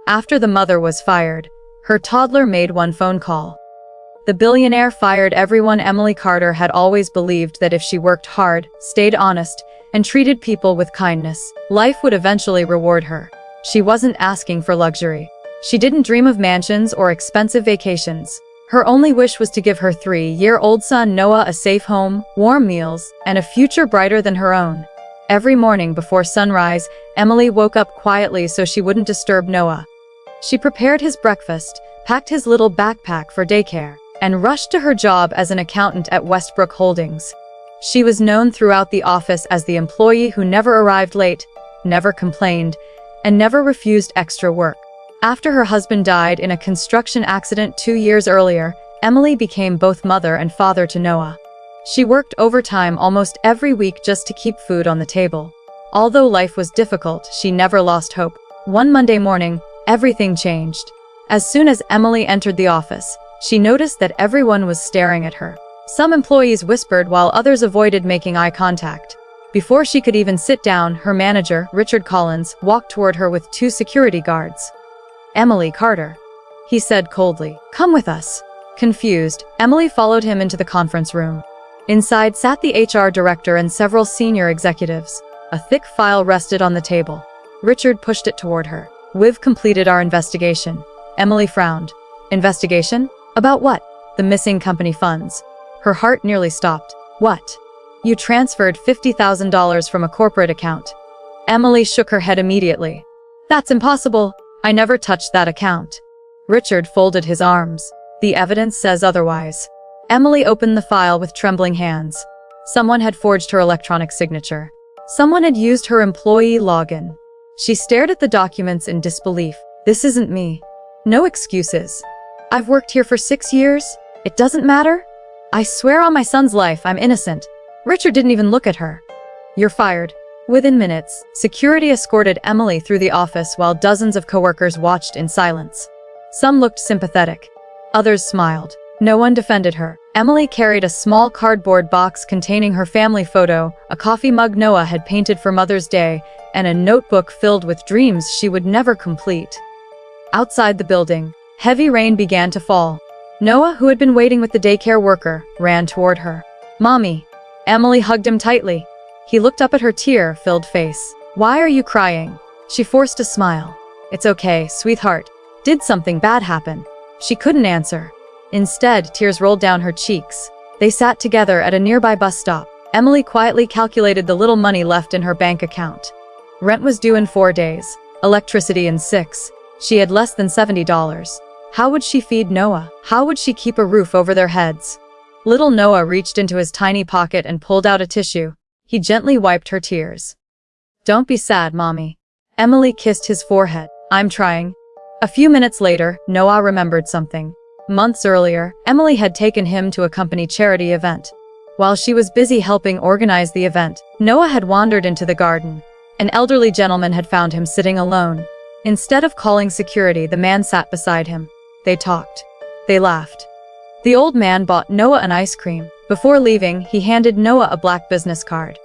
After the mother was fired, her toddler made one phone call. The billionaire fired everyone. Emily Carter had always believed that if she worked hard, stayed honest, and treated people with kindness, life would eventually reward her. She wasn't asking for luxury. She didn't dream of mansions or expensive vacations. Her only wish was to give her 3-year-old son Noah a safe home, warm meals, and a future brighter than her own. Every morning before sunrise, Emily woke up quietly so she wouldn't disturb Noah. She prepared his breakfast, packed his little backpack for daycare, and rushed to her job as an accountant at Westbrook Holdings. She was known throughout the office as the employee who never arrived late, never complained, and never refused extra work. After her husband died in a construction accident 2 years earlier, Emily became both mother and father to Noah. She worked overtime almost every week just to keep food on the table. Although life was difficult, she never lost hope. One Monday morning, everything changed. As soon as Emily entered the office, she noticed that everyone was staring at her. Some employees whispered while others avoided making eye contact. Before she could even sit down, her manager, Richard Collins, walked toward her with 2 security guards. "Emily Carter," he said coldly. "Come with us." Confused, Emily followed him into the conference room. Inside sat the HR director and several senior executives. A thick file rested on the table. Richard pushed it toward her. "We've completed our investigation." Emily frowned. "Investigation? About what?" "The missing company funds." Her heart nearly stopped. "What?" "You transferred $50,000 from a corporate account." Emily shook her head immediately. "That's impossible. I never touched that account." Richard folded his arms. "The evidence says otherwise." Emily opened the file with trembling hands. Someone had forged her electronic signature. Someone had used her employee login. She stared at the documents in disbelief. "This isn't me." "No excuses. I've worked here for 6 years. It doesn't matter. I swear on my son's life I'm innocent." Richard didn't even look at her. "You're fired." Within minutes, security escorted Emily through the office while dozens of coworkers watched in silence. Some looked sympathetic. Others smiled. No one defended her. Emily carried a small cardboard box containing her family photo, a coffee mug Noah had painted for Mother's Day, and a notebook filled with dreams she would never complete. Outside the building, heavy rain began to fall. Noah, who had been waiting with the daycare worker, ran toward her. "Mommy." Emily hugged him tightly. He looked up at her tear-filled face. "Why are you crying?" She forced a smile. "It's okay, sweetheart. Did something bad happen?" She couldn't answer. Instead, tears rolled down her cheeks. They sat together at a nearby bus stop. Emily quietly calculated the little money left in her bank account. Rent was due in 4 days, electricity in 6. She had less than $70. How would she feed Noah? How would she keep a roof over their heads? Little Noah reached into his tiny pocket and pulled out a tissue. He gently wiped her tears. "Don't be sad, Mommy." Emily kissed his forehead. "I'm trying." A few minutes later, Noah remembered something. Months earlier, Emily had taken him to a company charity event. While she was busy helping organize the event, Noah had wandered into the garden. An elderly gentleman had found him sitting alone. Instead of calling security, the man sat beside him. They talked. They laughed. The old man bought Noah an ice cream. Before leaving, he handed Noah a black business card.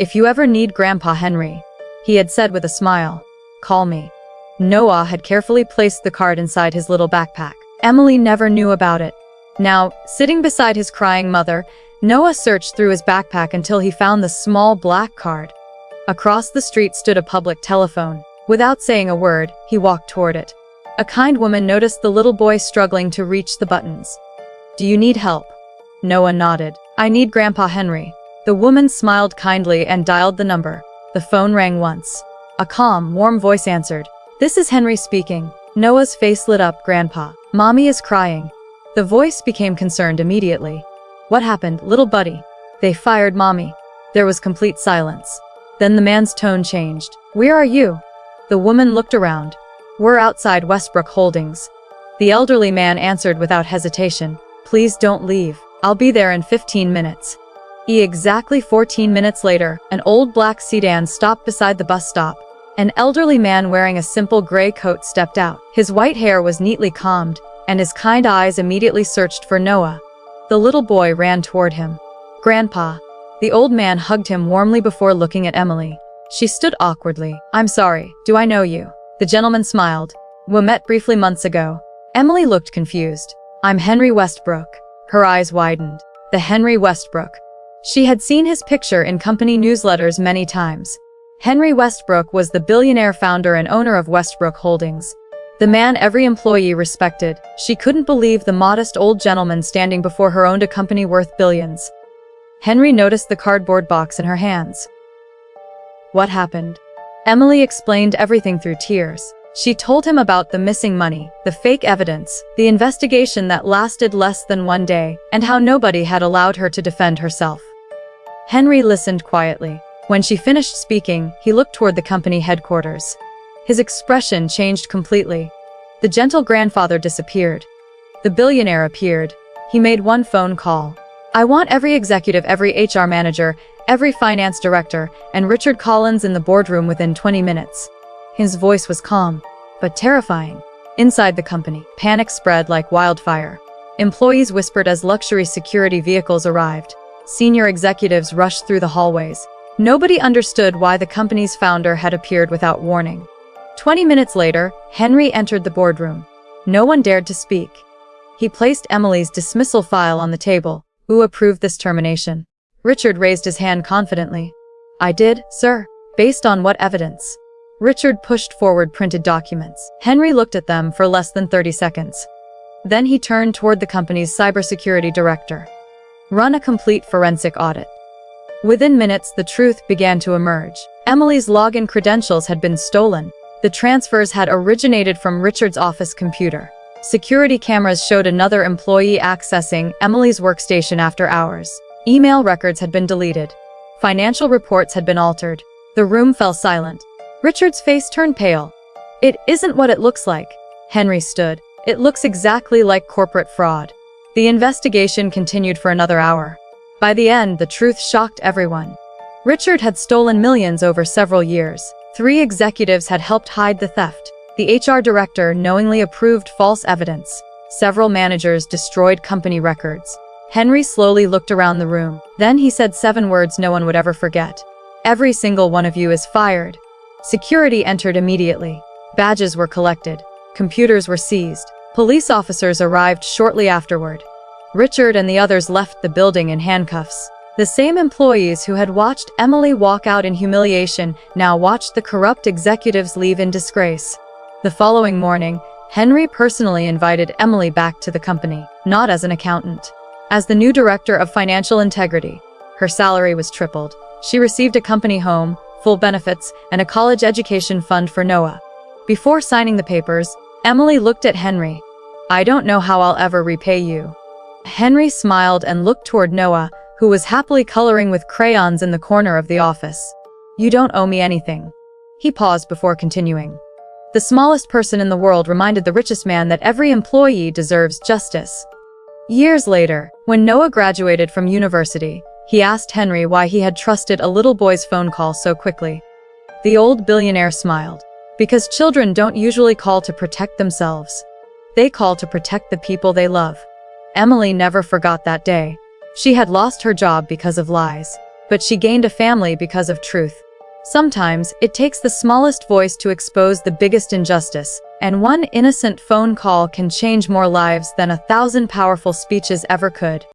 "If you ever need Grandpa Henry," he had said with a smile, "call me." Noah had carefully placed the card inside his little backpack. Emily never knew about it. Now, sitting beside his crying mother, Noah searched through his backpack until he found the small black card. Across the street stood a public telephone. Without saying a word, he walked toward it. A kind woman noticed the little boy struggling to reach the buttons. "Do you need help?" Noah nodded. "I need Grandpa Henry." The woman smiled kindly and dialed the number. The phone rang once. A calm, warm voice answered. "This is Henry speaking." Noah's face lit up. "Grandpa, Mommy is crying." The voice became concerned immediately. "What happened, little buddy?" "They fired Mommy." There was complete silence. Then the man's tone changed. "Where are you?" The woman looked around. "We're outside Westbrook Holdings." The elderly man answered without hesitation. "Please don't leave. I'll be there in 15 minutes. Exactly 14 minutes later, an old black sedan stopped beside the bus stop. An elderly man wearing a simple gray coat stepped out. His white hair was neatly combed, and his kind eyes immediately searched for Noah. The little boy ran toward him. "Grandpa." The old man hugged him warmly before looking at Emily. She stood awkwardly. "I'm sorry, do I know you?" The gentleman smiled. We met briefly months ago. Emily looked confused. I'm Henry Westbrook. Her eyes widened. The Henry Westbrook. She had seen his picture in company newsletters many times. Henry Westbrook was the billionaire founder and owner of Westbrook Holdings. The man every employee respected. She couldn't believe the modest old gentleman standing before her owned a company worth billions. Henry noticed the cardboard box in her hands. What happened? Emily explained everything through tears. She told him about the missing money, the fake evidence, the investigation that lasted less than one day, and how nobody had allowed her to defend herself. Henry listened quietly. When she finished speaking, he looked toward the company headquarters. His expression changed completely. The gentle grandfather disappeared. The billionaire appeared. He made one phone call. I want every executive, every HR manager, every finance director, and Richard Collins in the boardroom within 20 minutes. His voice was calm, but terrifying. Inside the company, panic spread like wildfire. Employees whispered as luxury security vehicles arrived. Senior executives rushed through the hallways. Nobody understood why the company's founder had appeared without warning. 20 minutes later, Henry entered the boardroom. No one dared to speak. He placed Emily's dismissal file on the table. Who approved this termination? Richard raised his hand confidently. I did, sir. Based on what evidence? Richard pushed forward printed documents. Henry looked at them for less than 30 seconds. Then he turned toward the company's cybersecurity director. Run a complete forensic audit. Within minutes, the truth began to emerge. Emily's login credentials had been stolen. The transfers had originated from Richard's office computer. Security cameras showed another employee accessing Emily's workstation after hours. Email records had been deleted. Financial reports had been altered. The room fell silent. Richard's face turned pale. It isn't what it looks like. Henry stood. It looks exactly like corporate fraud. The investigation continued for another hour. By the end, the truth shocked everyone. Richard had stolen millions over several years. 3 executives had helped hide the theft. The HR director knowingly approved false evidence. Several managers destroyed company records. Henry slowly looked around the room. Then he said 7 words no one would ever forget. Every single one of you is fired. Security entered immediately. Badges were collected. Computers were seized. Police officers arrived shortly afterward. Richard and the others left the building in handcuffs. The same employees who had watched Emily walk out in humiliation now watched the corrupt executives leave in disgrace. The following morning, Henry personally invited Emily back to the company, not as an accountant, as the new director of financial integrity. Her salary was tripled. She received a company home, full benefits, and a college education fund for Noah. Before signing the papers, Emily looked at Henry. I don't know how I'll ever repay you. Henry smiled and looked toward Noah, who was happily coloring with crayons in the corner of the office. You don't owe me anything. He paused before continuing. The smallest person in the world reminded the richest man that every employee deserves justice. Years later, when Noah graduated from university, he asked Henry why he had trusted a little boy's phone call so quickly. The old billionaire smiled. Because children don't usually call to protect themselves. They call to protect the people they love. Emily never forgot that day. She had lost her job because of lies, but she gained a family because of truth. Sometimes, it takes the smallest voice to expose the biggest injustice, and one innocent phone call can change more lives than 1,000 powerful speeches ever could.